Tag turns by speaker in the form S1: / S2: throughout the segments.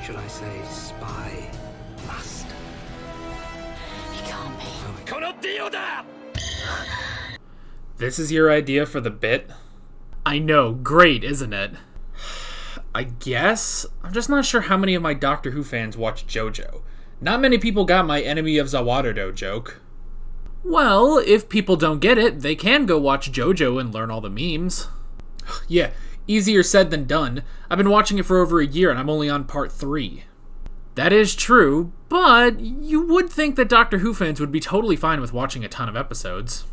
S1: should I say spy master?
S2: He can't be.
S3: This is your idea for the bit? I know, great, isn't it? I guess? I'm just not sure how many of my Doctor Who fans watch JoJo. Not many people got my Enemy of Zawarudo joke. Well, if people don't get it, they can go watch JoJo and learn all the memes. Yeah, easier said than done. I've been watching it for over a year and I'm only on part 3. That is true, but you would think that Doctor Who fans would be totally fine with watching a ton of episodes.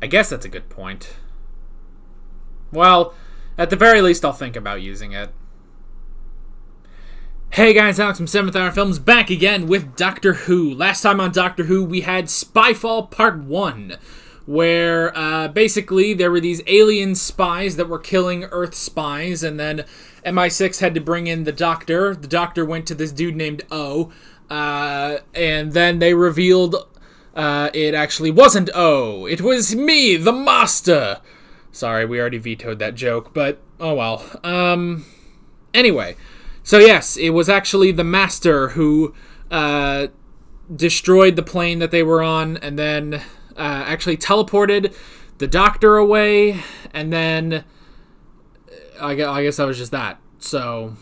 S3: I guess that's a good point. Well, at the very least, I'll think about using it. Hey guys, Alex from 7th Hour Films back again with Doctor Who. Last time on Doctor Who, we had Spyfall Part 1, where basically there were these alien spies that were killing Earth spies, and then MI6 had to bring in the Doctor. The Doctor went to this dude named O, and then they revealed it actually wasn't O. It was me, the Master. Sorry, we already vetoed that joke, but oh well. Anyway, so yes, it was actually the Master who destroyed the plane that they were on, and then actually teleported the Doctor away, and then I guess that was just that. So,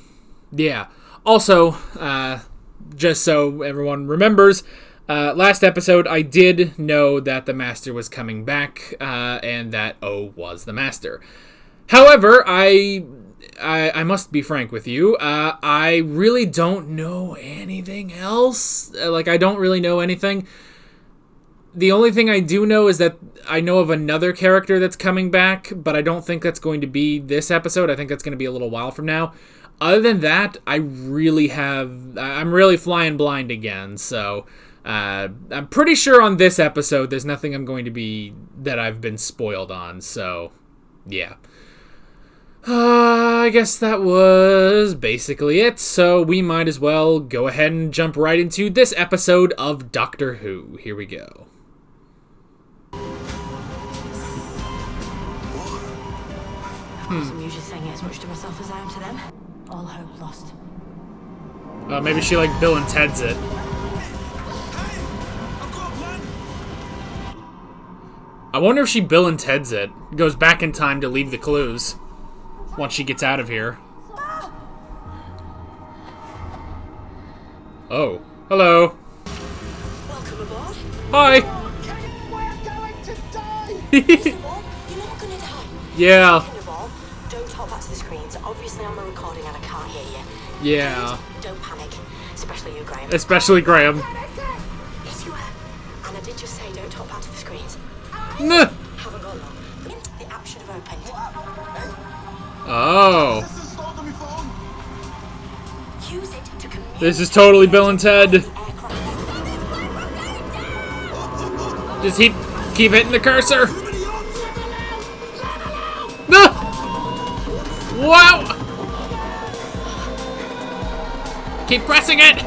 S3: yeah. Also, just so everyone remembers, last episode I did know that the Master was coming back, and that O was the Master. However, I must be frank with you, I really don't know anything else. Like, I don't really know anything. The only thing I do know is that I know of another character that's coming back, but I don't think that's going to be this episode. I think that's going to be a little while from now. Other than that, I'm really flying blind again, so I'm pretty sure on this episode there's nothing that I've been spoiled on, so yeah. I guess that was basically it, so we might as well go ahead and jump right into this episode of Doctor Who. Here we go.
S2: Of course, I'm usually saying it as much to myself as I am to them. All hope lost.
S3: Maybe she like Bill and Ted's it. I wonder if she Bill and Ted's it. Goes back in time to leave the clues once she gets out of here. Oh, hello.
S2: Welcome aboard.
S3: Hi.
S4: We're going to die!
S2: First of all, you're not gonna die.
S3: Yeah.
S2: Second of all, don't talk back to the screens. Obviously, I'm a recording and I can't hear you.
S3: Yeah.
S2: Third, don't panic. Especially you, Graham.
S3: Especially Graham.
S2: Yes, you were. And I did just say don't talk back to the screens.
S3: Nah.
S2: Haven't got long. The app should have opened.
S3: Oh.
S2: Use it to communicate.
S3: This is totally Bill and Ted. Just keep hitting the cursor. No! Wow! Keep pressing it!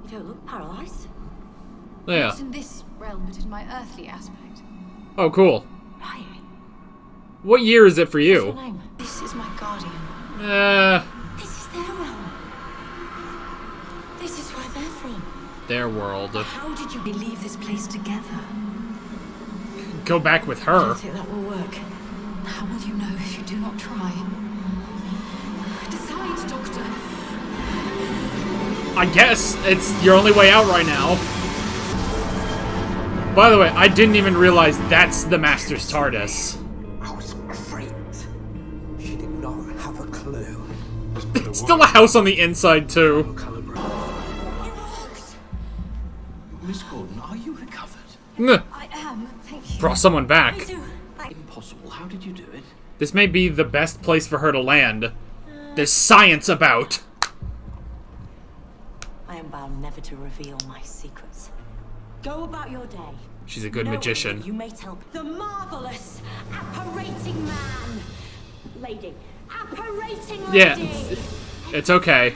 S2: You don't look paralyzed.
S3: Yeah.
S5: Not in this realm, but in my earthly aspect.
S3: Oh, cool.
S2: Right.
S3: What year is it for
S2: What's your
S3: you?
S2: name?
S5: This is my guardian.
S2: This is their realm. This is where they're from.
S3: Their world.
S2: How did you leave this place together?
S3: Go back with
S2: I
S3: her.
S2: don't think that will work.
S5: How will you know if you do not try? Decide, Doctor.
S3: I guess it's your only way out right now. By the way, I didn't even realize that's the Master's TARDIS.
S1: I was afraid. She did not have a clue.
S3: It's still a house on the inside, too.
S4: Miss Gordon, are you recovered?
S3: Meh.
S5: I am, thank you.
S3: Brought someone back.
S4: Impossible. How did you do it?
S3: This may be the best place for her to land. There's science about.
S2: I am bound never to reveal my secrets. Go about your day.
S3: She's a good
S2: knowing
S3: magician.
S2: that you may tell the marvelous apparating man, lady, apparating lady.
S3: Yeah, it's okay.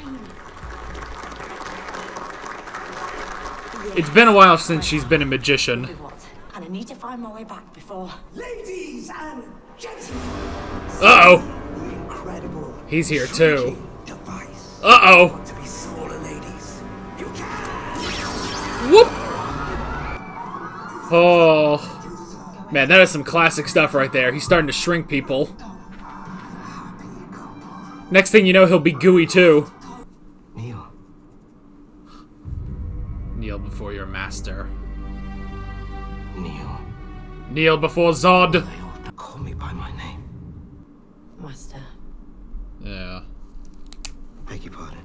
S3: It's been a while since she's been a magician.
S2: What? And I need to find my way back before.
S1: Ladies and gentlemen,
S3: Uh-oh.
S1: the incredible
S3: He's here too.
S1: device.
S3: Uh-oh.
S1: To be smaller, ladies. You can.
S3: Whoop! Oh. Man, that is some classic stuff right there. He's starting to shrink people. Next thing you know, he'll be gooey too.
S1: Kneel.
S3: Kneel before your master.
S1: Kneel.
S3: Kneel before Zod.
S1: They ought to call me by my name.
S2: Master.
S3: Yeah.
S1: Beg your pardon.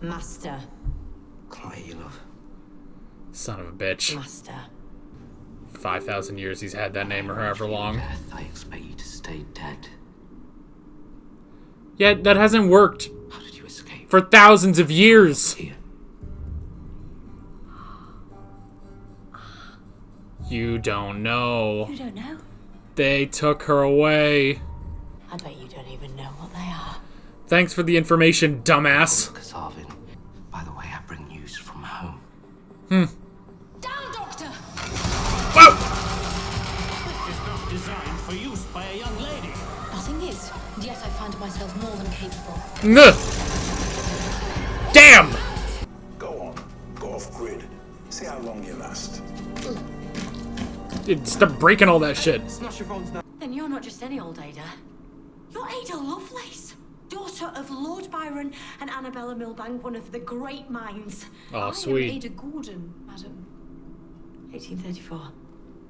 S2: Master.
S1: Chloe, you love.
S3: Son of a bitch.
S2: Master.
S3: 5,000 years he's had that name or however long.
S1: Death, I expect you to stay dead.
S3: Yeah, that hasn't worked
S1: How did you escape?
S3: for thousands of years.
S1: Here.
S3: You don't know.
S2: You don't know?
S3: They took her away.
S2: I bet you don't even know what they are.
S3: Thanks for the information, dumbass.
S1: Kazarvin. By the way, I bring news from home.
S2: Down, Doctor!
S3: Whoa!
S4: This is not designed for use by a young lady.
S5: Nothing is, and yet I find myself more than capable.
S3: Nuh. Damn!
S6: Go on. Go off grid. See how long you last.
S3: Dude, stop breaking all that shit.
S2: Then you're not just any old Ada. You're Ada Lovelace, daughter of Lord Byron and Annabella Milbank, one of the great minds.
S3: Oh, sweet.
S5: I am Ada Gordon, madam.
S2: 1834.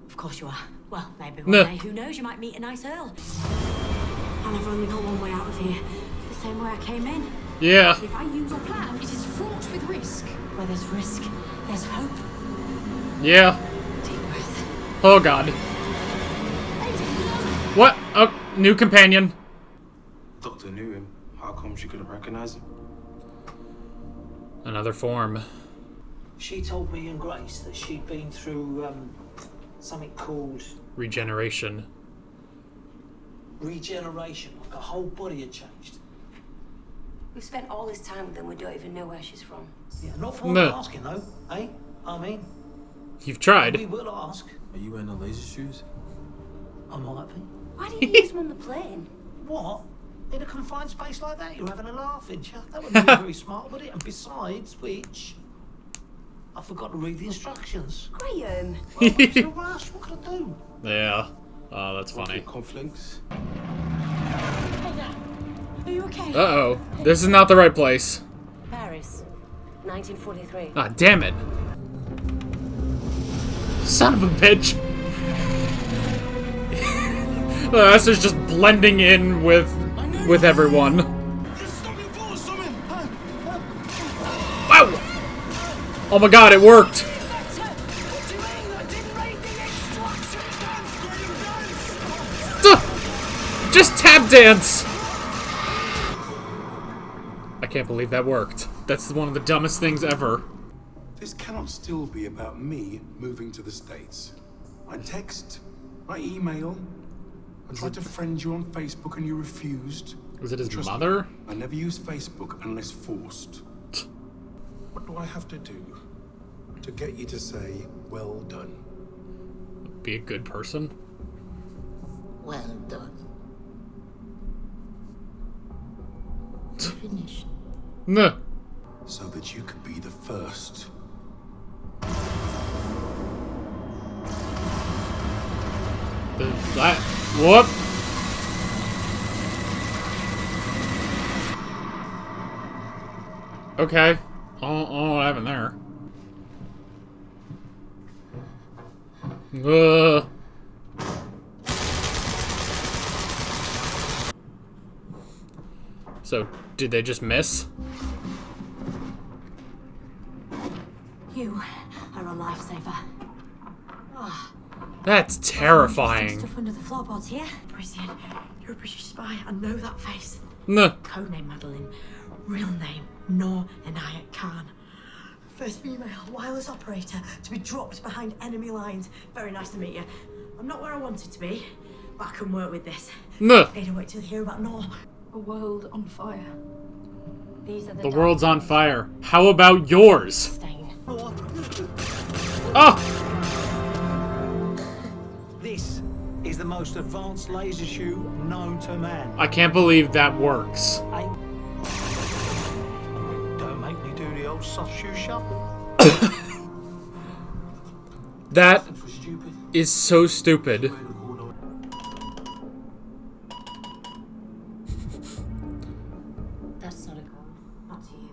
S2: Of course you are. Well, maybe
S3: No.
S2: one day. Who knows? You might meet a nice earl. And I've only got one way out of here. The same way I came in.
S3: Yeah.
S2: If I use your plan,
S5: It is fraught with risk.
S2: where there's risk, there's hope.
S3: Yeah.
S2: Deep breath.
S3: Oh, God. What? Oh, new companion.
S7: Doctor knew him. How come she couldn't recognize him?
S3: Another form.
S8: She told me and Grace that she'd been through something called
S3: Regeneration.
S8: regeneration. Like her whole body had changed.
S9: We've spent all this time with them, we don't even know where she's from.
S8: Yeah, not for
S3: No.
S8: asking though, eh? I mean,
S3: You've
S8: we
S3: tried.
S8: will ask.
S7: Are you wearing the laser shoes?
S8: I might be.
S9: Why didn't you use them on the plane?
S8: What? In a confined space like that, you're having a laugh, ain't you? That wouldn't be very smart, would it? And besides which, I forgot to read the instructions.
S9: Graham.
S8: Well, I was in a rush. What could I do?
S3: Yeah. Oh, that's funny.
S7: Conflicts?
S2: Ada, are you okay?
S3: Uh-oh. This is not the right place.
S9: Paris, 1943.
S3: Ah, damn it. Son of a bitch. Us is just blending in with everyone. Wow! Oh my god, it worked! Duh! Just tap dance! I can't believe that worked. That's one of the dumbest things ever.
S6: This cannot still be about me moving to the States. I text, I email, I tried to friend you on Facebook and you refused.
S3: Was it his
S6: Trust
S3: mother?
S6: me, I never use Facebook unless forced. What do I have to do to get you to say, well done?
S3: Be a good person?
S9: Well done. Finish.
S3: Nah.
S6: So that you could be the first.
S3: Whoop! Okay. Oh, what happened there? So, did they just miss?
S2: You are a lifesaver.
S3: That's terrifying.
S2: Stuff under the floorboards here. Parisian, you're a British spy. I know that face.
S3: Nah.
S2: Codename Madeline. Real name, Noor Inayat Khan. First female wireless operator to be dropped behind enemy lines. Very nice to meet you. I'm not where I wanted to be, but I can work with this.
S3: Nah.
S2: Ada, wait till you hear about Noor.
S5: A world on fire.
S2: These are
S3: The world's on fire. How about yours?
S2: stain.
S3: Oh!
S8: This is the the most advanced laser shoe known to man.
S3: I can't believe that works.
S8: Don't make me do the old soft shoe shuffle.
S3: That is so stupid.
S5: That's not a goal. Not to you.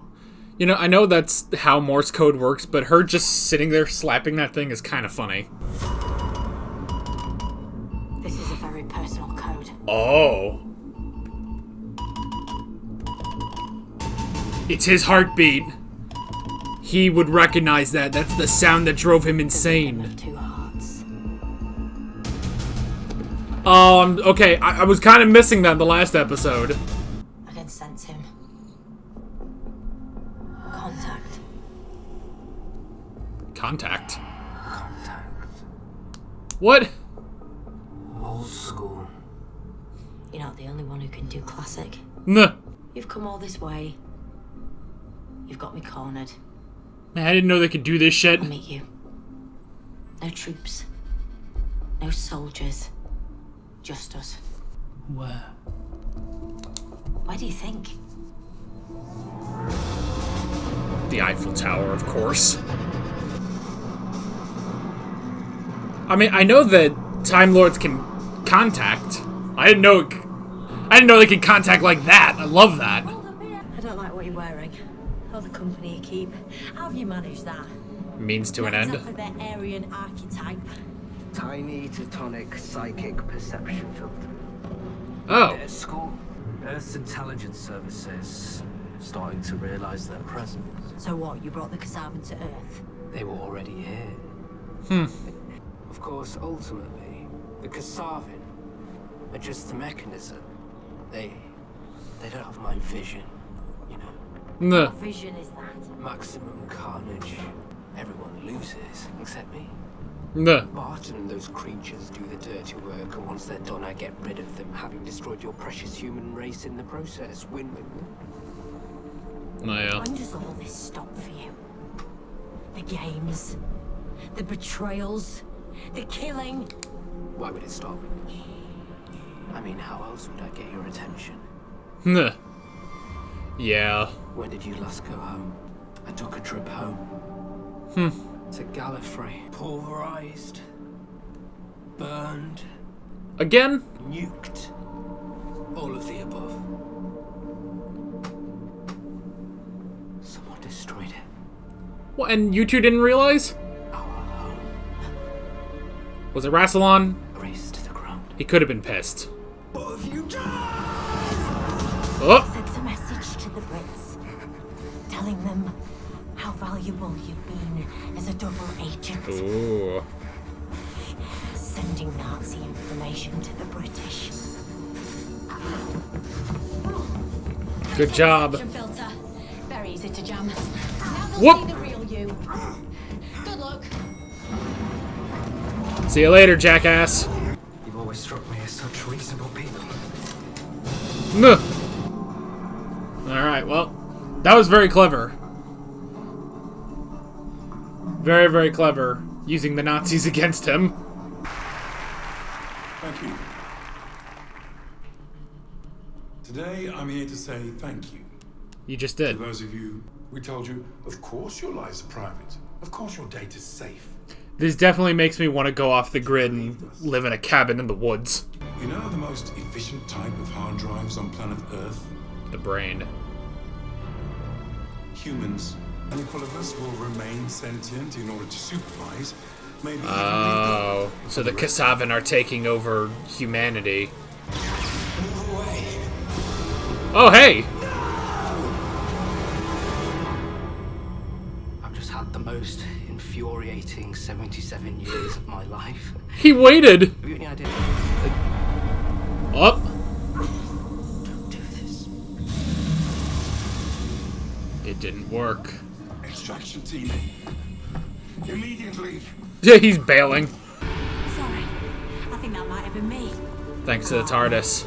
S3: You know, I know that's how Morse code works, but her just sitting there slapping that thing is kind of funny.
S2: This is a very personal code.
S3: Oh. It's his heartbeat. He would recognize that. That's the sound that drove him insane.
S2: Two hearts.
S3: Okay. I was kind of missing that in the last episode.
S2: I can sense him. Contact.
S3: Contact? What?
S1: Old school.
S2: You're not the only one who can do classic.
S3: Nah.
S2: You've come all this way. You've got me cornered.
S3: Man, I didn't know they could do this shit.
S2: I'll meet you. No troops. No soldiers. Just us.
S1: Where?
S2: Where do you think?
S3: The Eiffel Tower, of course. I mean, I know that Time Lords can contact. I didn't know they could contact like that. I love that.
S2: I don't like what you're wearing. Or the company you keep. How have you managed that?
S3: Means to an
S2: Not
S3: end.
S2: exactly their Aryan archetype.
S1: Tiny Teutonic psychic perception filter.
S3: Oh.
S1: At school, Earth's intelligence services starting to realize their presence.
S2: So what, you brought the Kasavan to Earth?
S1: They were already here. Of course, ultimately, the Kasavin are just the mechanism. They don't have my vision, you know.
S3: Nah.
S2: What vision is that?
S1: Maximum carnage. Everyone loses, except me.
S3: Nah.
S1: Barton and those creatures do the dirty work, and once they're done, I get rid of them, having destroyed your precious human race in the process. Win-win.
S3: Oh, yeah.
S2: When does all this stop for you? The games, the betrayals, the killing.
S1: Why would it stop? I mean, how else would I get your attention?
S3: Nah. Yeah.
S1: When did you last go home? I took a trip home. To Gallifrey. Pulverized. Burned.
S3: Again?
S1: Nuked. All of the above. Someone destroyed it.
S3: What, and you two didn't realize?
S1: Our home.
S3: Was it Rassilon?
S1: Razed to the ground.
S3: He could have been pissed.
S1: What have you done?
S3: Oh!
S2: Sent a message to the Brits, telling them how valuable you've been as a double agent.
S3: Ooh.
S2: Sending Nazi information to the British.
S3: Good job.
S2: Filter. Very easy to jam. Now they'll
S3: Whoop.
S2: see the real you. Good luck.
S3: See you later, jackass.
S1: You've always struck me as such reasonable people.
S3: Nuh. Alright, well, that was very clever. Very, very clever. Using the Nazis against him.
S6: Thank you. Today, I'm here to say thank you.
S3: You just
S6: To
S3: did.
S6: those of you, we told you, of course your lives are private. Of course your data's safe.
S3: This definitely makes me want to go off the grid and live in a cabin in the woods.
S6: You know the most efficient type of hard drives on planet Earth?
S3: The brain.
S6: Humans. A handful of us will remain sentient in order to supervise. Maybe even
S3: Oh, so the Kasavan are taking over humanity.
S1: Move away.
S3: Oh, hey!
S1: I've just had the most infuriating 77 years of my life.
S3: He waited!
S1: Have you any idea?
S3: Up.
S1: Don't do this.
S3: It didn't work.
S6: extraction team. Immediately.
S3: Yeah, he's bailing.
S2: Sorry. I think that might have been me.
S3: Thanks to the TARDIS.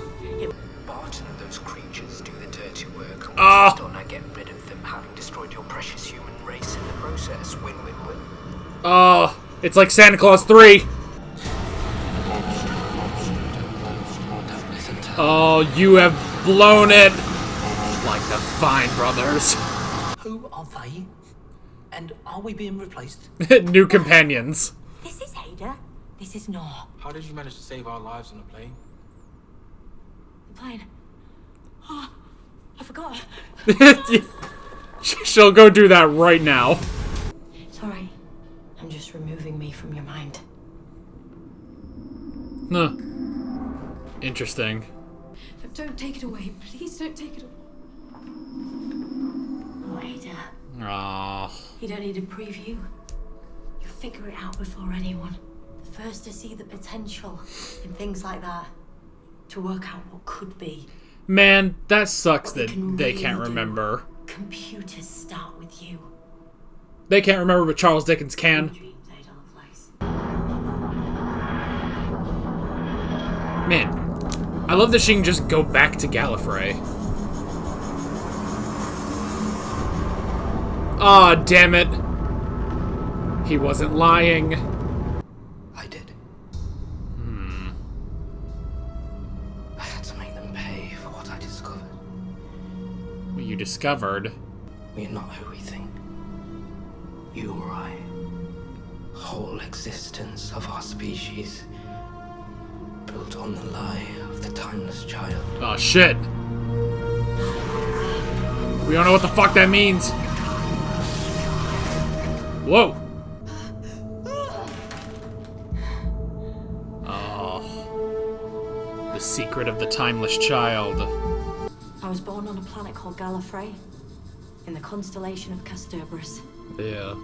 S1: Barton and those creatures do the dirty work. And
S3: Ah.
S1: once it's done, I get rid of them, having destroyed your precious human race in the process. Win-win-win.
S3: Oh, it's like Santa Claus 3.
S6: Monster, monster.
S3: Oh, you have blown it like the Fine Brothers.
S8: Who are they? And are we being replaced?
S3: New companions.
S2: This is Ada. This is Nor.
S7: How did you manage to save our lives on the plane?
S2: The plane. Oh, I forgot.
S3: She'll go do that right now.
S2: Sorry. I'm just removing me from your mind.
S3: Huh. Interesting.
S2: Don't take it away. Please don't take it away. Oh, Ada.
S3: Aww.
S2: You don't need a preview. You figure it out before anyone. The first to see the potential in things like that. To work out what could be.
S3: Man, that sucks
S2: What
S3: that
S2: can
S3: they
S2: really
S3: can't
S2: do.
S3: remember.
S2: Computers start with you.
S3: They can't remember, but Charles Dickens can.
S2: Dreams, Ada Lovelace.
S3: Man, I love that she can just go back to Gallifrey. Aw, damn it. He wasn't lying.
S1: I did. I had to make them pay for what I discovered.
S3: What you discovered.
S1: We're not who we think. You or I. Whole existence of our species. Built on the lie of the timeless child.
S3: Oh, shit. We don't know what the fuck that means. Whoa. Oh. The secret of the timeless child.
S2: I was born on a planet called Gallifrey, in the constellation of Castorberus.
S3: Yeah.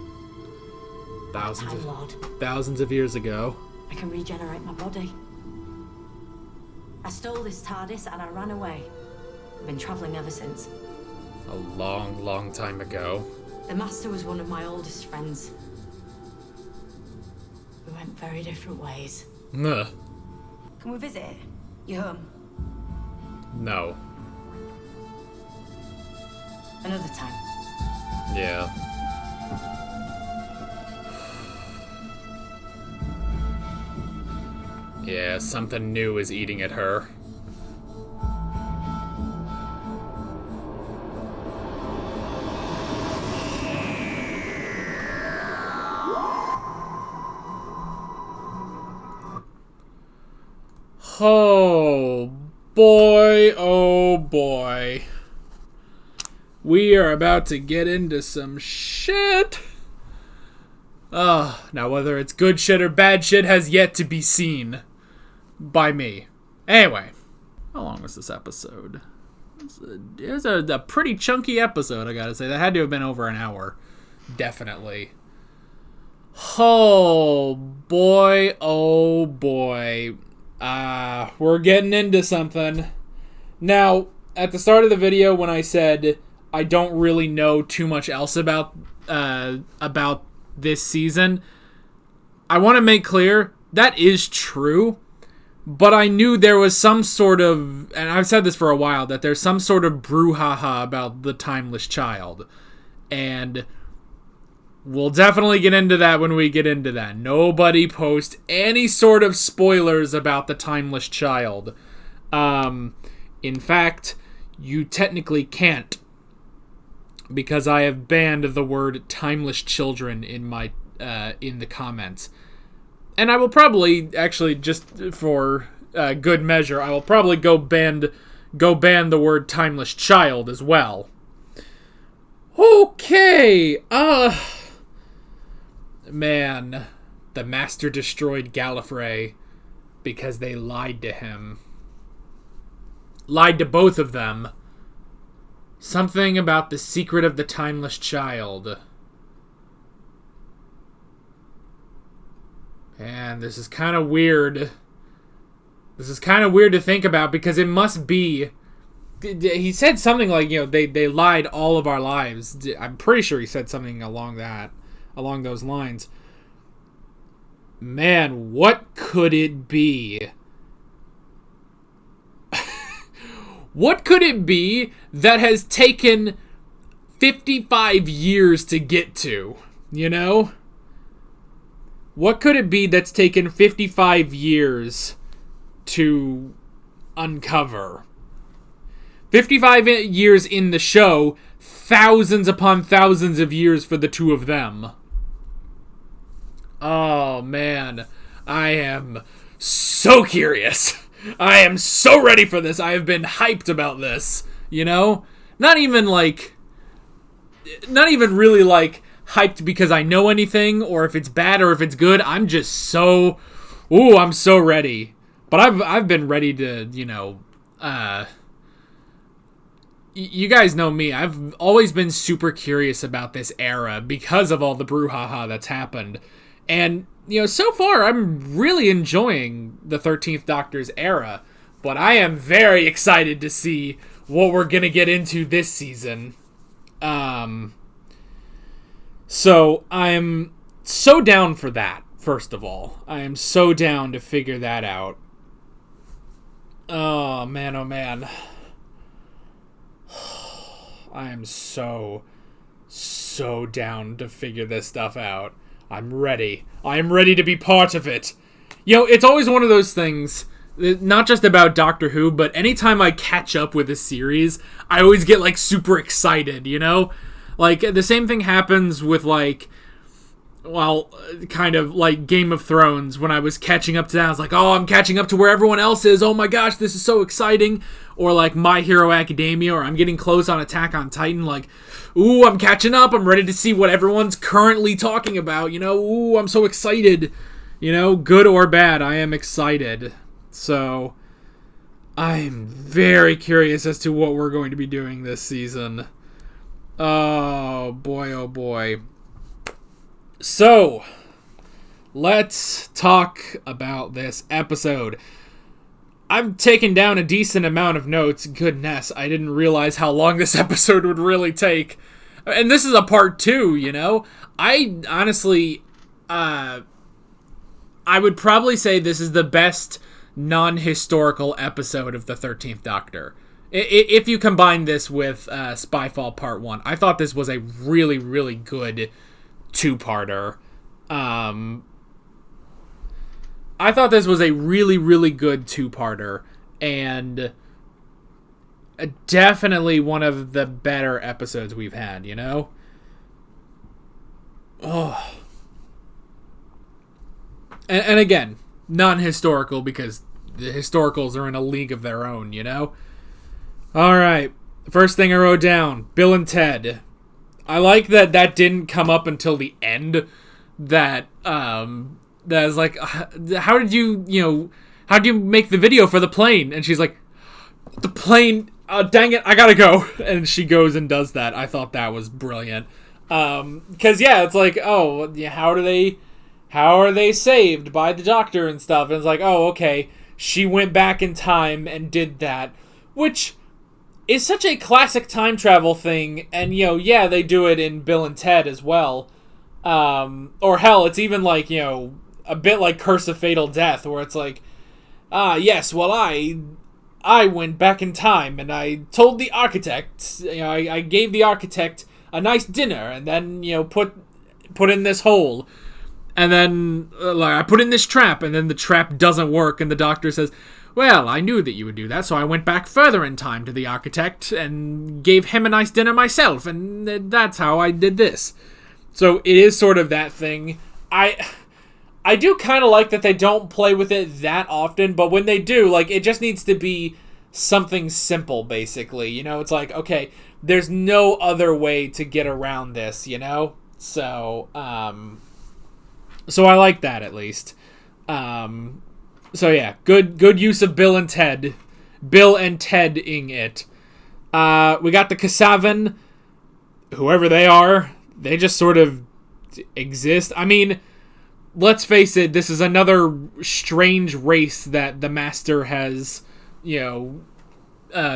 S2: Time Lord.
S3: Thousands of years ago.
S2: I can regenerate my body. I stole this TARDIS and I ran away. I've been traveling ever since.
S3: A long, long time ago.
S2: The Master was one of my oldest friends. We went very different ways.
S3: Ugh.
S2: Can we visit it? Your home?
S3: No.
S2: Another time.
S3: Yeah. Yeah, something new is eating at her. Oh boy, oh boy. We are about to get into some shit. Now whether it's good shit or bad shit has yet to be seen by me. Anyway, how long was this episode? It was a pretty chunky episode, I gotta say. That had to have been over an hour. Definitely. Oh boy, oh boy. We're getting into something. Now, at the start of the video when I said I don't really know too much else about this season, I want to make clear that is true, but I knew there was some sort of, and I've said this for a while, that there's some sort of brouhaha about the timeless child, and we'll definitely get into that when we get into that. Nobody post any sort of spoilers about the timeless child. In fact, you technically can't, because I have banned the word timeless children in my in the comments. And I will probably, actually, just for good measure, I will probably go ban the word timeless child as well. Okay, man, the Master destroyed Gallifrey because they lied to him. Lied to both of them. Something about the secret of the timeless child. Man, this is kind of weird. This is kind of weird to think about because it must be... He said something like, they lied all of our lives. I'm pretty sure he said something along those lines. Man, what could it be? What could it be that has taken 55 years to get to, What could it be that's taken 55 years to uncover. 55 years in the show, thousands upon thousands of years for the two of them. Oh, man. I am so curious. I am so ready for this. I have been hyped about this, you know? Not even really, like, hyped because I know anything, or if it's bad or if it's good. I'm just so... Ooh, I'm so ready. But I've been ready to, you know... you guys know me. I've always been super curious about this era because of all the brouhaha that's happened. And, you know, so far I'm really enjoying the 13th Doctor's era. But I am very excited to see what we're going to get into this season. So I'm so down for that, first of all. I am so down to figure that out. Oh, man, oh, man. I am so down to figure this stuff out. I'm ready. I am ready to be part of it. You know, it's always one of those things, not just about Doctor Who, but anytime I catch up with a series, I always get, like, super excited, you know? Like, the same thing happens with, like, well, kind of like Game of Thrones. When I was catching up to that, I was like, oh, I'm catching up to where everyone else is. Oh my gosh, this is so exciting. Or like My Hero Academia, or I'm getting close on Attack on Titan. Like, ooh, I'm catching up. I'm ready to see what everyone's currently talking about. You know, ooh, I'm so excited. You know, good or bad, I am excited. So, I'm very curious as to what we're going to be doing this season. Oh boy, oh boy. So, let's talk about this episode. I've taken down a decent amount of notes. Goodness, I didn't realize how long this episode would really take. And this is a part 2, you know? I honestly, I would probably say this is the best non-historical episode of the 13th Doctor. If you combine this with Spyfall Part 1, I thought this was a really, really good two-parter. I thought this was a really, really good two-parter, and definitely one of the better episodes we've had, you know? Oh. And again, non-historical, because the historicals are in a league of their own, you know? Alright, first thing I wrote down, Bill and Ted. I like that didn't come up until the end. That is like, how did you make the video for the plane? And she's like, the plane, dang it, I gotta go. And she goes and does that. I thought that was brilliant. Because, yeah, it's like, oh, how are they saved by the Doctor and stuff? And it's like, oh, okay, she went back in time and did that. Which is such a classic time travel thing, and, you know, yeah, they do it in Bill and Ted as well. Or hell, it's even like, you know, a bit like Curse of Fatal Death, where it's like, yes, well, I went back in time, and I told the architect, you know, I gave the architect a nice dinner, and then, you know, put in this hole, and then, like, I put in this trap, and then the trap doesn't work, and the Doctor says, well, I knew that you would do that, so I went back further in time to the architect and gave him a nice dinner myself, and that's how I did this. So it is sort of that thing. I do kind of like that they don't play with it that often, but when they do, like, it just needs to be something simple, basically. You know, it's like, okay, there's no other way to get around this, you know? So I like that, at least. So yeah, good use of Bill and Ted. Bill and Ted-ing it. We got the Kasavan, whoever they are. They just sort of exist. I mean, let's face it, this is another strange race that the Master has, you know,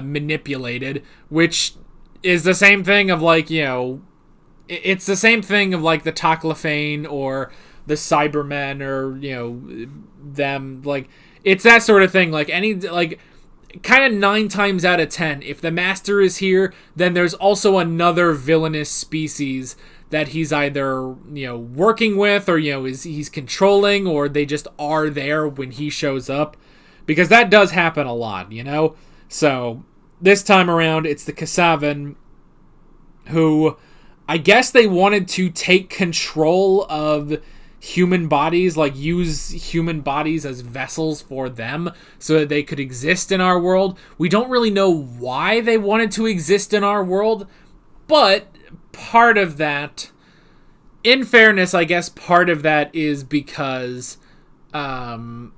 S3: manipulated, which is the same thing of, like, you know, it's the same thing of, like, the Toclafane or the Cybermen, or, you know, them, like, it's that sort of thing. Like, any, like, kind of 9 times out of 10, if the Master is here, then there's also another villainous species that he's either, you know, working with, or, you know, he's controlling, or they just are there when he shows up. Because that does happen a lot, you know? So, this time around, it's the Kasavan who, I guess they wanted to take control of human bodies, like use human bodies as vessels for them so that they could exist in our world. We don't really know why they wanted to exist in our world, but part of that, in fairness, I guess part of that is because part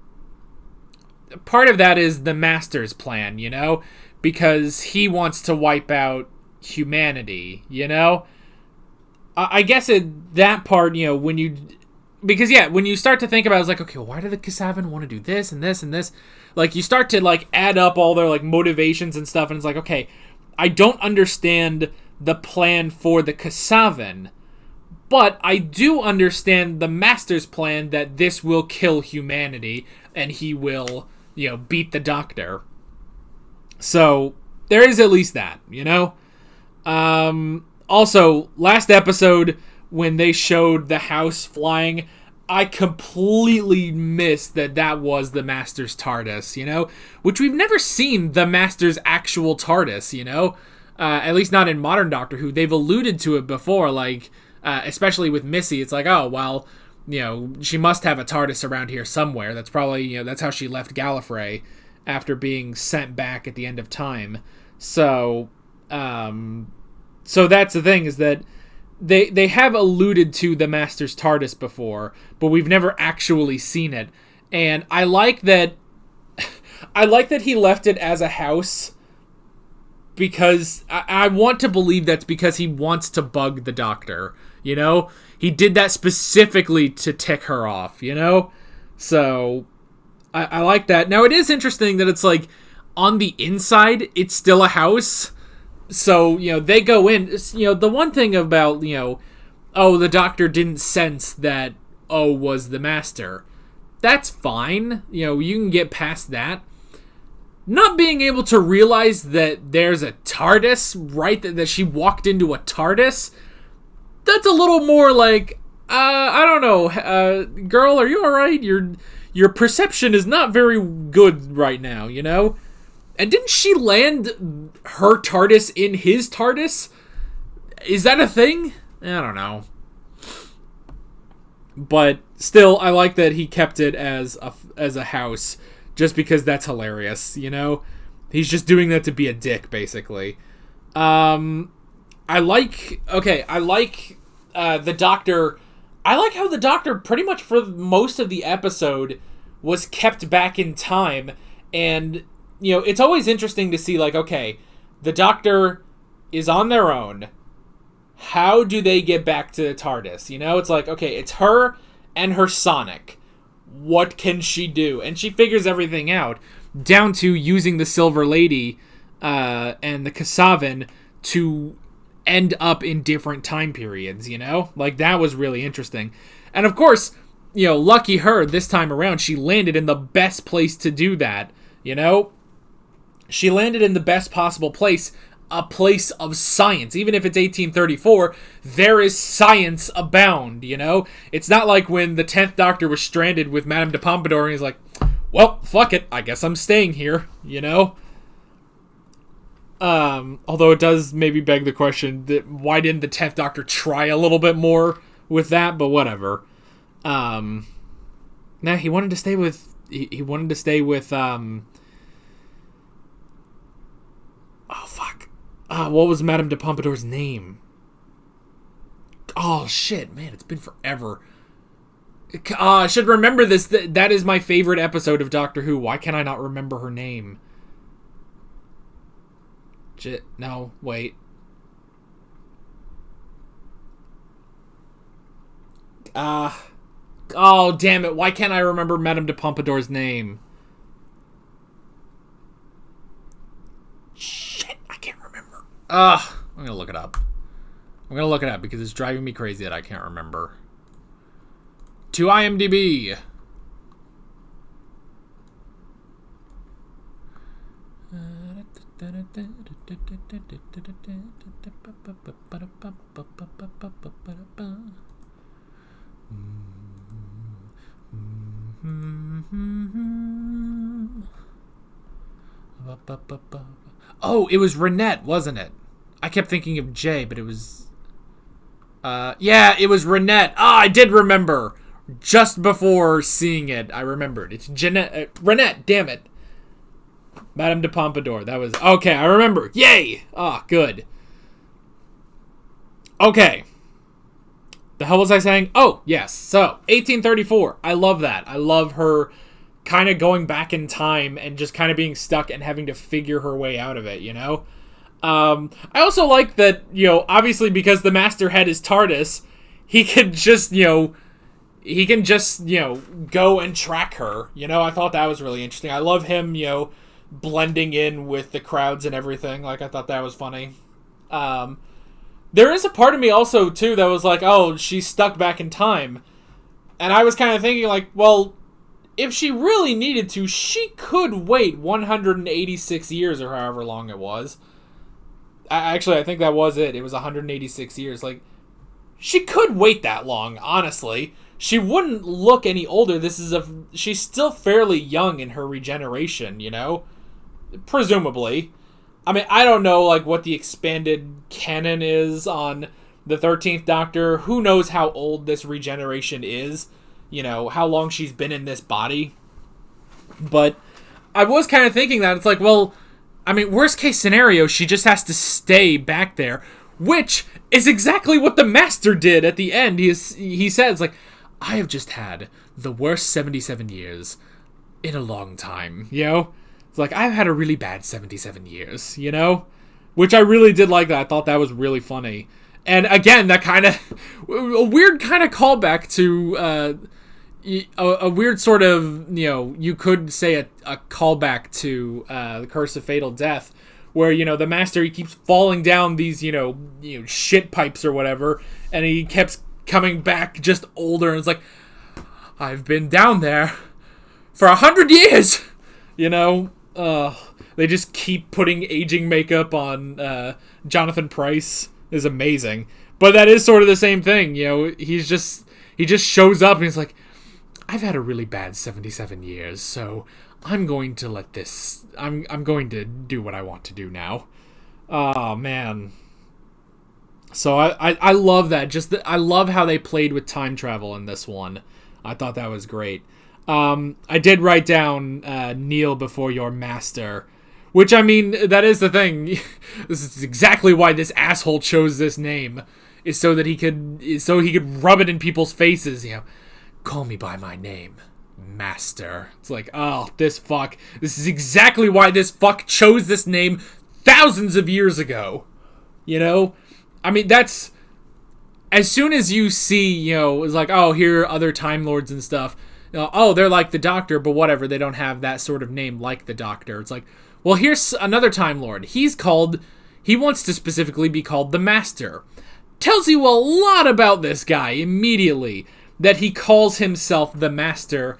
S3: of that is the Master's plan, you know? Because he wants to wipe out humanity, you know? I guess that part, you know, when you... Because, yeah, when you start to think about it, it's like, okay, well, why do the Kasavan want to do this and this and this? Like, you start to, like, add up all their, like, motivations and stuff, and it's like, okay, I don't understand the plan for the Kasavan, but I do understand the Master's plan that this will kill humanity, and he will, you know, beat the Doctor. So, there is at least that, you know? Also, last episode, when they showed the house flying, I completely missed that was the Master's TARDIS, you know? Which we've never seen the Master's actual TARDIS, you know? At least not in modern Doctor Who. They've alluded to it before, like, especially with Missy. It's like, oh, well, you know, she must have a TARDIS around here somewhere. That's probably, you know, that's how she left Gallifrey after being sent back at the end of time. So that's the thing, is that they have alluded to the Master's TARDIS before, but we've never actually seen it. And I like that he left it as a house, because I want to believe that's because he wants to bug the Doctor, you know? He did that specifically to tick her off, you know? So, I like that. Now, it is interesting that it's like, on the inside, it's still a house. So, you know, they go in. You know, the one thing about, you know, oh, the Doctor didn't sense that O was the Master. That's fine. You know, you can get past that. Not being able to realize that there's a TARDIS, right? That she walked into a TARDIS. That's a little more like, I don't know. Girl, are you alright? Your perception is not very good right now, you know? And didn't she land her TARDIS in his TARDIS? Is that a thing? I don't know. But still, I like that he kept it as a house, just because that's hilarious, you know? He's just doing that to be a dick, basically. I like the Doctor. I like how the Doctor, pretty much for most of the episode, was kept back in time. And, you know, it's always interesting to see, like, okay, the Doctor is on their own. How do they get back to the TARDIS? You know, it's like, okay, it's her and her Sonic. What can she do? And she figures everything out, down to using the Silver Lady and the Kasavan to end up in different time periods, you know? Like, that was really interesting. And of course, you know, lucky her, this time around, she landed in the best place to do that, you know? She landed in the best possible place, a place of science. Even if it's 1834, there is science abound, you know? It's not like when the 10th Doctor was stranded with Madame de Pompadour and he's like, well, fuck it, I guess I'm staying here, you know? Although it does maybe beg the question that why didn't the 10th Doctor try a little bit more with that, but whatever. Nah, he wanted to stay with oh fuck. What was Madame de Pompadour's name? Oh shit, man, it's been forever. I should remember this. That is my favorite episode of Doctor Who. Why can I not remember her name? No, wait. Oh, damn it. Why can't I remember Madame de Pompadour's name? Shit, I can't remember. I'm gonna look it up. I'm gonna look it up because it's driving me crazy that I can't remember. To IMDb. Oh, it was Renette, wasn't it? I kept thinking of Jay, but it was... yeah, it was Renette. Ah, I did remember. Just before seeing it, I remembered. It's Renette, damn it. Madame de Pompadour. That was... Okay, I remember. Yay! Ah, good. Okay. The hell was I saying? Oh, yes. So, 1834. I love that. I love her kind of going back in time and just kind of being stuck and having to figure her way out of it, you know? I also like that, you know, obviously because the Master Head is TARDIS, he can just, go and track her. You know, I thought that was really interesting. I love him, blending in with the crowds and everything. Like, I thought that was funny. There is a part of me also, too, that was like, oh, she's stuck back in time. And I was kind of thinking, like, well, if she really needed to, she could wait 186 years or however long it was. Actually, I think that was it. It was 186 years. Like, she could wait that long, honestly. She wouldn't look any older. She's still fairly young in her regeneration, you know? Presumably. I mean, I don't know, like, what the expanded canon is on the 13th Doctor. Who knows how old this regeneration is? You know, how long she's been in this body. But I was kind of thinking that. It's like, well, I mean, worst case scenario, she just has to stay back there. Which is exactly what the Master did at the end. He says, like, I have just had the worst 77 years in a long time, you know? It's like, I've had a really bad 77 years, you know? Which I really did like that. I thought that was really funny. And again, that kind of... a weird kind of callback to... a weird sort of, you could say a callback to The Curse of Fatal Death, where, the Master, he keeps falling down these, shit pipes or whatever, and he keeps coming back just older, and it's like, I've been down there for 100 years, they just keep putting aging makeup on Jonathan Pryce. Is amazing. But that is sort of the same thing, he just shows up and he's like, I've had a really bad 77 years, so I'm going to let this... I'm going to do what I want to do now. Oh, man. So I love that. I love how they played with time travel in this one. I thought that was great. I did write down kneel before your master, which, I mean, that is the thing. This is exactly why this asshole chose this name, is so he could rub it in people's faces, Call me by my name, Master. It's like, oh, this fuck. This is exactly why this fuck chose this name thousands of years ago. I mean, that's... As soon as you see, it's like, oh, here are other Time Lords and stuff. Oh, they're like the Doctor, but whatever. They don't have that sort of name like the Doctor. It's like, well, here's another Time Lord. He wants to specifically be called the Master. Tells you a lot about this guy immediately. That he calls himself the Master,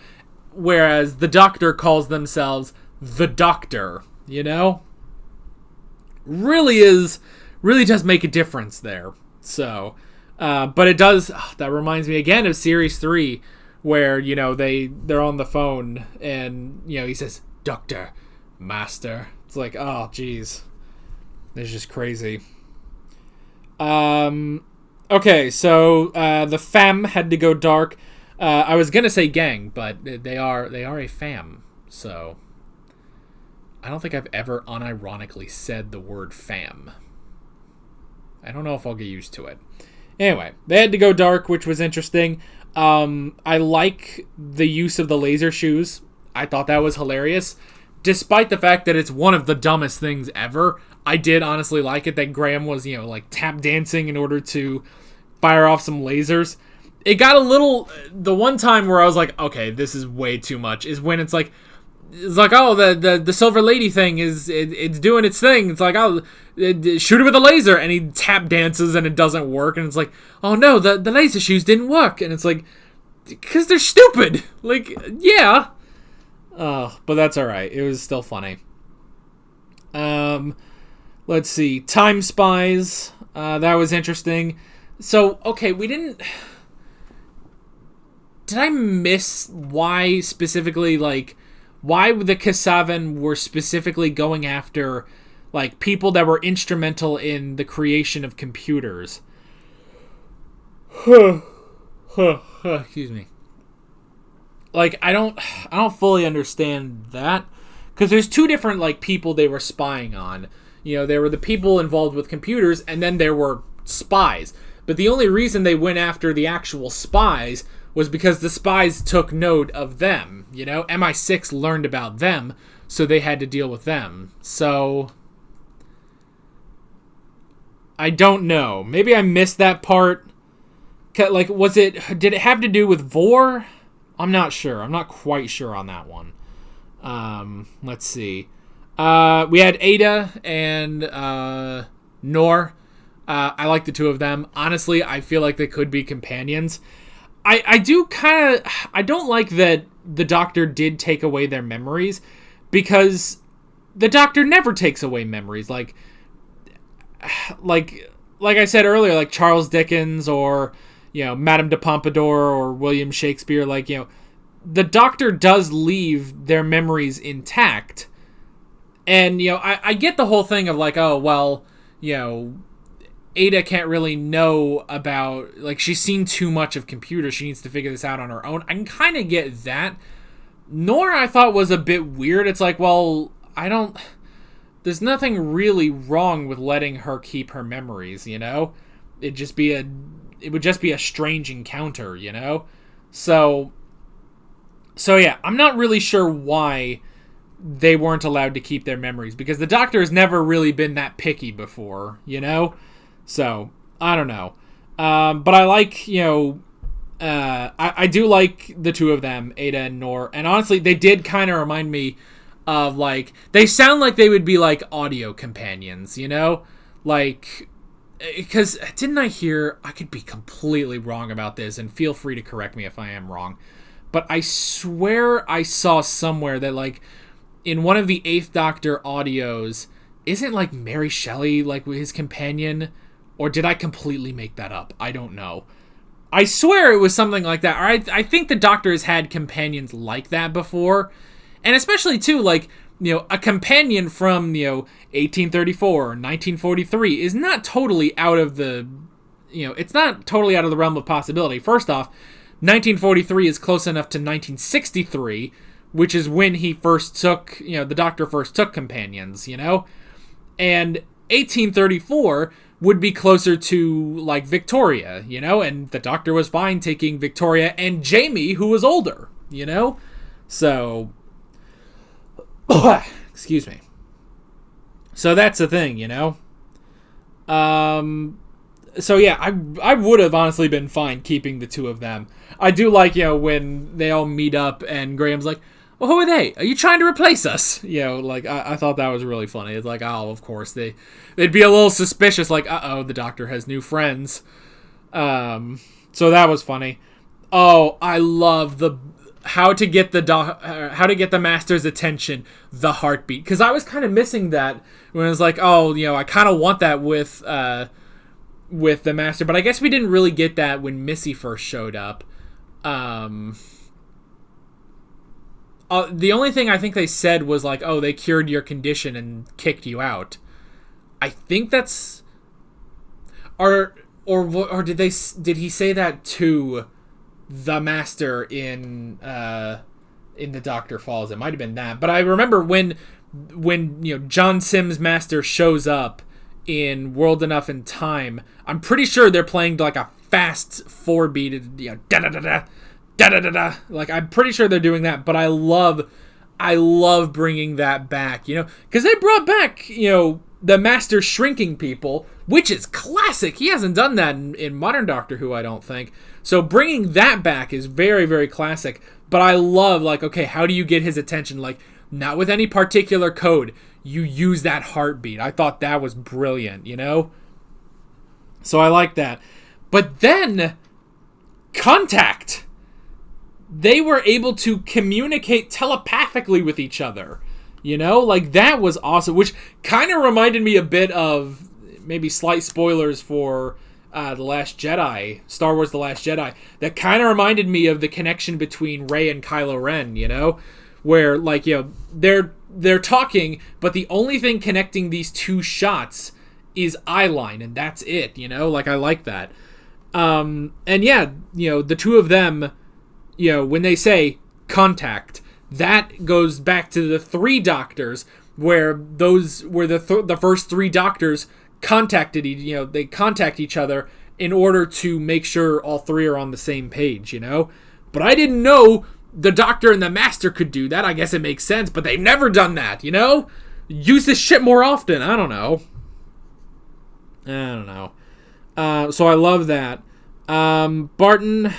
S3: whereas the Doctor calls themselves the Doctor, Really does make a difference there. So, but it does, that reminds me again of Series 3, where, they're on the phone, and, he says, Doctor, Master. It's like, oh, jeez. It's just crazy. Okay, so the fam had to go dark. I was gonna say gang, but they are a fam. So I don't think I've ever unironically said the word fam. I don't know if I'll get used to it. Anyway, they had to go dark, which was interesting. I like the use of the laser shoes. I thought that was hilarious. Despite the fact that it's one of the dumbest things ever, I did honestly like it that Graham was, like tap dancing in order to fire off some lasers. It got a little... The one time where I was like, okay, this is way too much, is when it's like, oh, the Silver Lady thing it's doing its thing. It's like, oh, shoot it with a laser, and he tap dances and it doesn't work, and it's like, oh no, the laser shoes didn't work, and it's like, because they're stupid. Like, yeah. But that's alright. It was still funny. Let's see. Time Spies. That was interesting. So, okay, we didn't... did I miss why specifically, like, why the Kasavan were specifically going after, like, people that were instrumental in the creation of computers? Excuse me. Like, I don't fully understand that, because there's two different, like, people they were spying on. You know, there were the people involved with computers, and then there were spies. But the only reason they went after the actual spies was because the spies took note of them. You know, MI6 learned about them, so they had to deal with them. So, I don't know. Maybe I missed that part. Like, did it have to do with Vor? I'm not sure. I'm not quite sure on that one. Let's see. We had Ada and Nor. I like the two of them. Honestly, I feel like they could be companions. I don't like that the Doctor did take away their memories, because the Doctor never takes away memories. Like I said earlier, like Charles Dickens or, you know, Madame de Pompadour or William Shakespeare, like, you know, the Doctor does leave their memories intact. And, you know, I get the whole thing of like, oh, well, you know, Ada can't really know about, like, she's seen too much of computers. She needs to figure this out on her own. I can kind of get that. Nor I thought was a bit weird. It's like, well, there's nothing really wrong with letting her keep her memories, you know? It would just be a strange encounter, you know? So yeah, I'm not really sure why they weren't allowed to keep their memories, because the Doctor has never really been that picky before, you know? So, I don't know. But I like, you know, I do like the two of them, Ada and Nor, and honestly, they did kind of remind me of, like, they sound like they would be, like, audio companions, you know? Like, because didn't I hear, I could be completely wrong about this, and feel free to correct me if I am wrong, but I swear I saw somewhere that, like, in one of the 8th Doctor audios, isn't, like, Mary Shelley, like, his companion? Or did I completely make that up? I don't know. I swear it was something like that. Or I think the Doctor has had companions like that before. And especially, too, like, you know, a companion from, you know, 1834 or 1943 is not totally out of the, you know, it's not totally out of the realm of possibility. First off, 1943 is close enough to 1963, which is when he first took, you know, the Doctor first took companions, you know? And 1834 would be closer to, like, Victoria, you know? And the Doctor was fine taking Victoria and Jamie, who was older, you know? So, excuse me. So that's the thing, you know? So yeah, I would have honestly been fine keeping the two of them. I do like, you know, when they all meet up and Graham's like, well, who are they? Are you trying to replace us? You know, like, I thought that was really funny. It's like, oh, of course, they'd be a little suspicious, like, uh-oh, the Doctor has new friends. So that was funny. Oh, I love how to get the Master's attention, the heartbeat. Because I was kind of missing that when it was like, oh, you know, I kind of want that with the Master. But I guess we didn't really get that when Missy first showed up. The only thing I think they said was like, oh, they cured your condition and kicked you out. I think that's... Or did he say that to the Master in The Doctor Falls? It might have been that. But I remember when you know, John Sims' Master shows up in World Enough in Time, I'm pretty sure they're playing like a fast 4-beat, you know, da-da-da-da, da-da-da-da. Like, I'm pretty sure they're doing that, but I love bringing that back, you know, because they brought back, you know, the Master shrinking people, which is classic. He hasn't done that in modern Doctor Who, I don't think. So bringing that back is very, very classic. But I love, like, okay, how do you get his attention? Like, not with any particular code. You use that heartbeat. I thought that was brilliant, you know? So I like that. But then, Contact. They were able to communicate telepathically with each other. You know? Like, that was awesome. Which kind of reminded me a bit of, maybe slight spoilers for The Last Jedi, Star Wars The Last Jedi, that kind of reminded me of the connection between Rey and Kylo Ren, you know? Where, like, you know, they're talking, but the only thing connecting these two shots is eye line, and that's it, you know? Like, I like that. And yeah, you know, the two of them, you know, when they say contact, that goes back to the three doctors, where the first three doctors contacted, you know, they contact each other in order to make sure all three are on the same page, you know? But I didn't know the Doctor and the Master could do that. I guess it makes sense, but they've never done that, you know? Use this shit more often. I don't know. So I love that. Barton's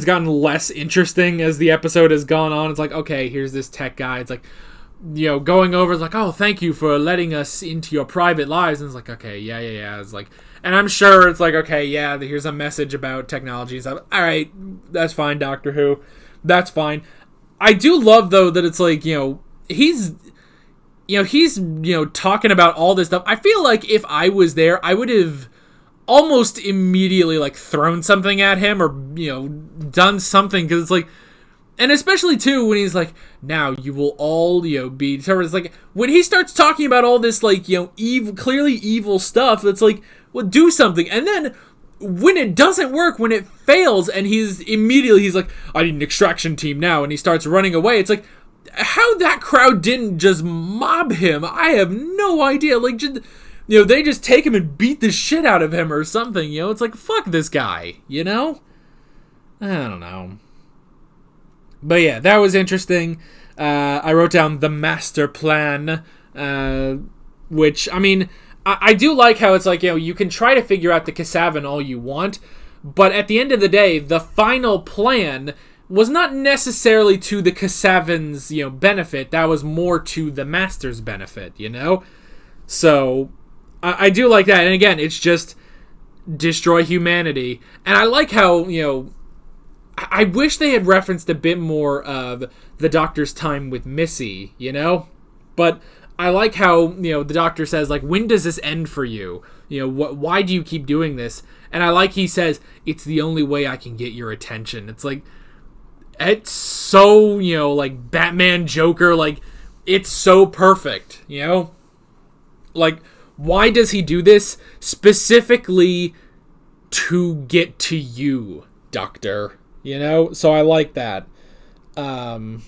S3: gotten less interesting as the episode has gone on. It's like, okay, here's this tech guy. It's like, you know, going over, it's like, oh, thank you for letting us into your private lives. And it's like, okay, yeah. It's like, and I'm sure it's like, okay, yeah, here's a message about technology and stuff. All right, that's fine, Doctor Who. That's fine. I do love, though, that it's like, he's talking about all this stuff. I feel like if I was there, I would have almost immediately, like, thrown something at him or, done something, because it's like, and especially, too, when he's like, now you will all, be terrorists. Like, when he starts talking about all this, like, evil, clearly evil stuff, it's like, well, do something. And then, when it doesn't work, when it fails, and he's like, I need an extraction team now, and he starts running away, it's like, how that crowd didn't just mob him, I have no idea. Like, just, they just take him and beat the shit out of him or something, It's like, fuck this guy, I don't know. But yeah, that was interesting. I wrote down the master plan, which, I mean, I do like how it's like, you can try to figure out the Kasavin all you want, but at the end of the day, the final plan was not necessarily to the Kasavin's, benefit. That was more to the master's benefit, So, I do like that. And again, it's just destroy humanity. And I like how, I wish they had referenced a bit more of the Doctor's time with Missy, But I like how, the Doctor says, like, when does this end for you? Why do you keep doing this? And I like he says, it's the only way I can get your attention. It's like, it's so, like, Batman Joker, like, it's so perfect, Like, why does he do this? Specifically to get to you, Doctor. So I like that. So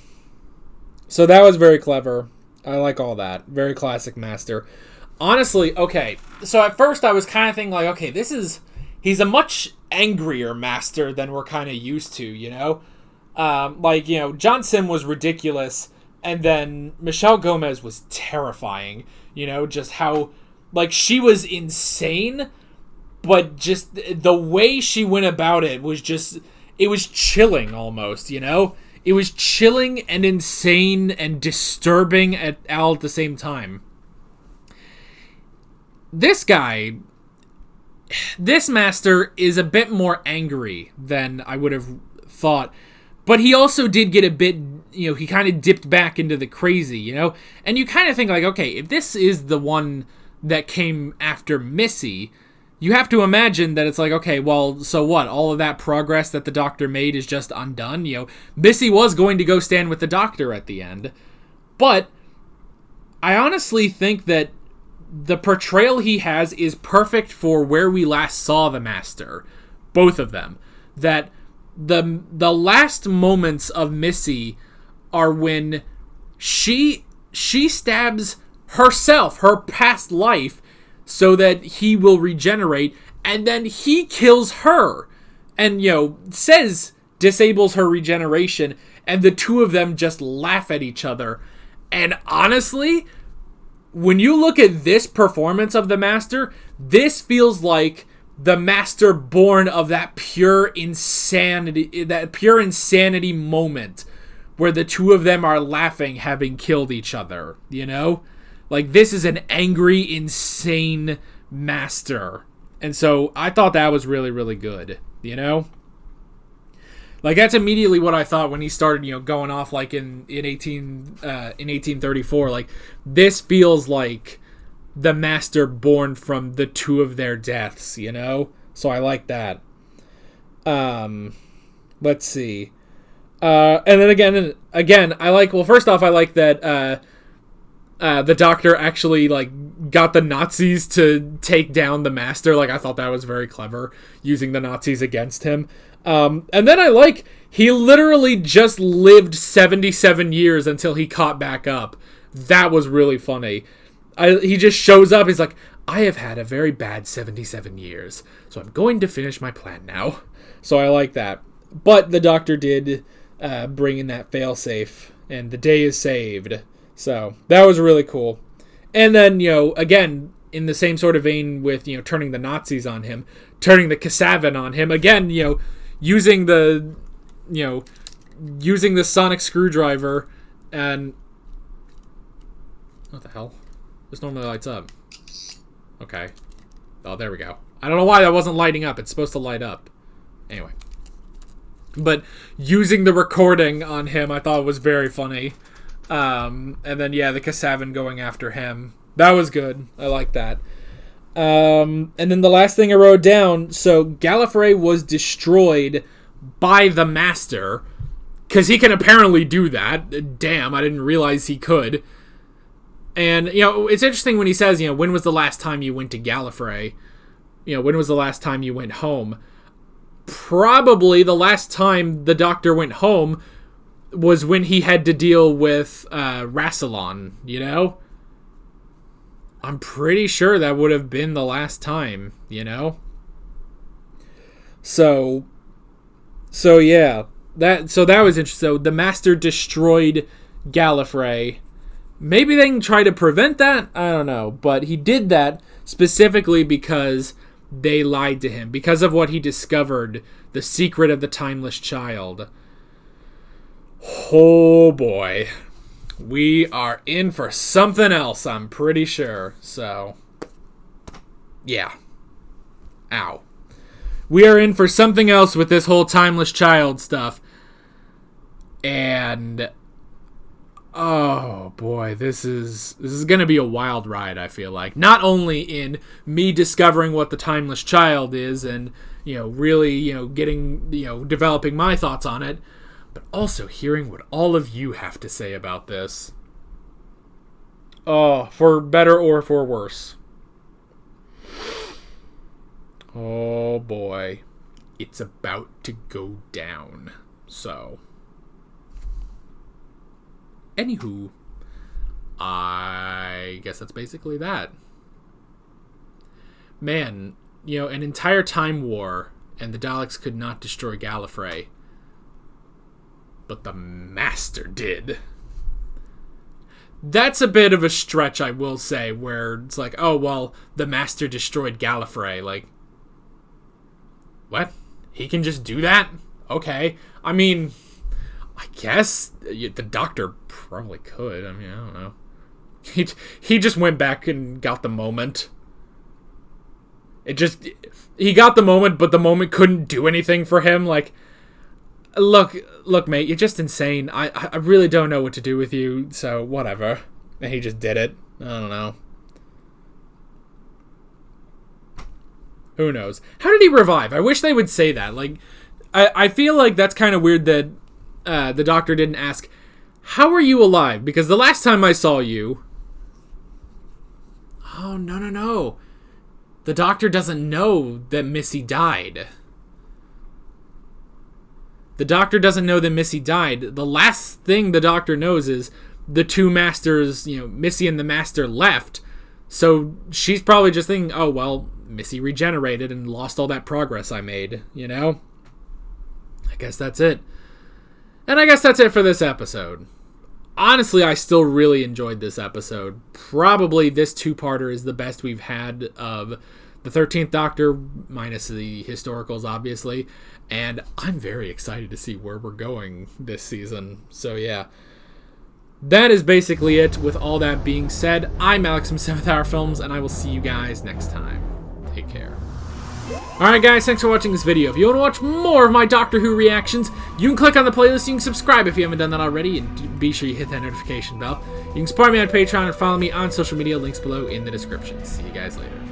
S3: that was very clever. I like all that. Very classic Master. Honestly, okay. So at first I was kind of thinking like, okay, he's a much angrier Master than we're kind of used to, John Sim was ridiculous, and then Michelle Gomez was terrifying, just how, like, she was insane, but just the way she went about it was just, it was chilling almost, It was chilling and insane and disturbing all at the same time. This Master is a bit more angry than I would have thought. But he also did get a bit, he kind of dipped back into the crazy, And you kind of think like, okay, if this is the one that came after Missy, you have to imagine that it's like, okay, well, so what? All of that progress that the Doctor made is just undone? Missy was going to go stand with the Doctor at the end. But I honestly think that the portrayal he has is perfect for where we last saw the Master. Both of them. That the last moments of Missy are when she stabs herself, her past life, so that he will regenerate, and then he kills her and, disables her regeneration, and the two of them just laugh at each other. And honestly, when you look at this performance of the Master, this feels like the Master born of that pure insanity moment where the two of them are laughing having killed each other, Like, this is an angry, insane Master. And so I thought that was really, really good, Like, that's immediately what I thought when he started, going off, like, in 1834. Like, this feels like the Master born from the two of their deaths, you know? So I like that. Let's see. And then again, I like, well, first off, I like that, the Doctor actually, like, got the Nazis to take down the Master. Like, I thought that was very clever, using the Nazis against him. And then I like, he literally just lived 77 years until he caught back up. That was really funny. He just shows up, he's like, I have had a very bad 77 years, so I'm going to finish my plan now. So I like that. But the Doctor did bring in that failsafe, and the day is saved. So that was really cool. And then, you know, again, in the same sort of vein with, you know, turning the Nazis on him, turning the Kasavin on him, again, you know, using the sonic screwdriver and... What the hell? This normally lights up. Okay. Oh, there we go. I don't know why that wasn't lighting up. It's supposed to light up. Anyway. But using the recording on him, I thought was very funny. And then, yeah, the Kasavin going after him. That was good. I like that. And then the last thing I wrote down, so Gallifrey was destroyed by the Master, because he can apparently do that. Damn, I didn't realize he could. And, you know, it's interesting when he says, you know, when was the last time you went to Gallifrey? You know, when was the last time you went home? Probably the last time the Doctor went home was when he had to deal with Rassilon, you know? I'm pretty sure that would have been the last time, you know? So yeah. That was interesting. So the Master destroyed Gallifrey. Maybe they can try to prevent that? I don't know. But he did that specifically because they lied to him. Because of what he discovered, the secret of the Timeless Child. Oh boy. We are in for something else, I'm pretty sure. So, yeah. Ow. We are in for something else with this whole Timeless Child stuff. And... oh boy, this is going to be a wild ride, I feel like. Not only in me discovering what the Timeless Child is and, you know, really, you know, getting, you know, developing my thoughts on it, but also hearing what all of you have to say about this. Oh, for better or for worse. Oh boy. It's about to go down. So... anywho, I guess that's basically that. Man, you know, an entire time war, and the Daleks could not destroy Gallifrey. But the Master did. That's a bit of a stretch, I will say, where it's like, oh, well, the Master destroyed Gallifrey. Like, what? He can just do that? Okay. I mean... I guess the Doctor probably could. I mean, I don't know. He just went back and got the moment. He got the moment, but the moment couldn't do anything for him. Like, look, mate, you're just insane. I really don't know what to do with you, so whatever. And he just did it. I don't know. Who knows? How did he revive? I wish they would say that. Like, I feel like that's kind of weird that the Doctor didn't ask, how are you alive? Because the last time I saw you... oh, no. The Doctor doesn't know that Missy died. The Doctor doesn't know that Missy died. The last thing the Doctor knows is the two Masters, you know, Missy and the Master left. So she's probably just thinking, oh, well, Missy regenerated and lost all that progress I made, you know? I guess that's it. And I guess that's it for this episode. Honestly, I still really enjoyed this episode. Probably this two-parter is the best we've had of the 13th Doctor, minus the historicals, obviously. And I'm very excited to see where we're going this season. So, yeah. That is basically it. With all that being said, I'm Alex from 7th Hour Films, and I will see you guys next time. Take care. Alright guys, thanks for watching this video. If you want to watch more of my Doctor Who reactions, you can click on the playlist, you can subscribe if you haven't done that already, and be sure you hit that notification bell. You can support me on Patreon and follow me on social media, links below in the description. See you guys later.